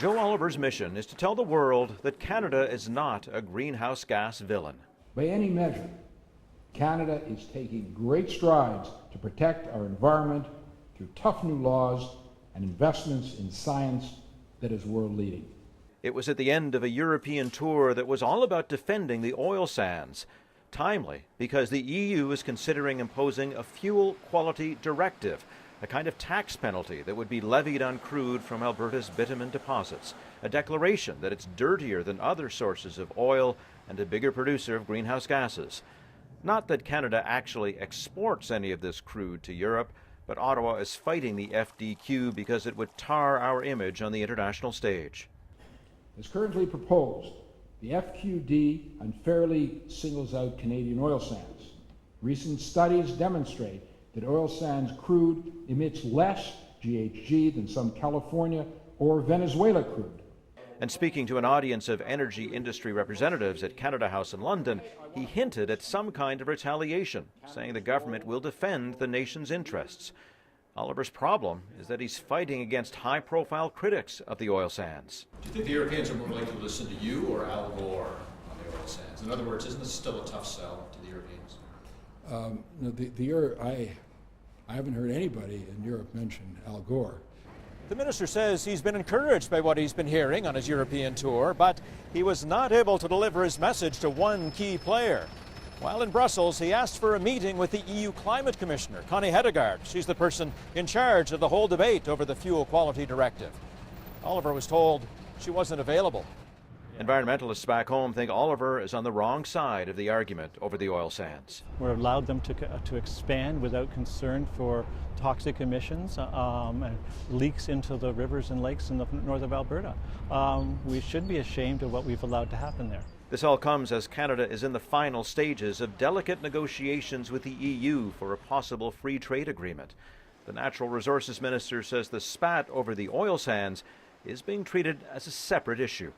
Joe Oliver's mission is to tell the world that Canada is not a greenhouse gas villain. By any measure, Canada is taking great strides to protect our environment through tough new laws and investments in science that is world-leading. It was at the end of a European tour that was all about defending the oil sands. Timely, because the EU is considering imposing a fuel quality directive, a kind of tax penalty that would be levied on crude from Alberta's bitumen deposits, a declaration that it's dirtier than other sources of oil and a bigger producer of greenhouse gases. Not that Canada actually exports any of this crude to Europe, but Ottawa is fighting the FDQ because it would tar our image on the international stage. As currently proposed, the FQD unfairly singles out Canadian oil sands. Recent studies demonstrate that oil sands crude emits less GHG than some California or Venezuela crude. And speaking to an audience of energy industry representatives at Canada House in London, he hinted at some kind of retaliation, saying the government will defend the nation's interests. Oliver's problem is that he's fighting against high-profile critics of the oil sands. Do you think the Europeans are more likely to listen to you or Al Gore on the oil sands? In other words, isn't this still a tough sell to the Europeans? I haven't heard anybody in Europe mention Al Gore. The minister says he's been encouraged by what he's been hearing on his European tour, but he was not able to deliver his message to one key player. While in Brussels, he asked for a meeting with the EU Climate Commissioner, Connie Hedegaard. She's the person in charge of the whole debate over the Fuel Quality Directive. Oliver was told she wasn't available. Environmentalists back home think Oliver is on the wrong side of the argument over the oil sands. We're allowed them to expand without concern for toxic emissions and leaks into the rivers and lakes in the north of Alberta. We should be ashamed of what we've allowed to happen there. This all comes as Canada is in the final stages of delicate negotiations with the EU for a possible free trade agreement. The Natural Resources Minister says the spat over the oil sands is being treated as a separate issue.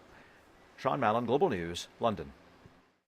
Sean Mallen, Global News, London.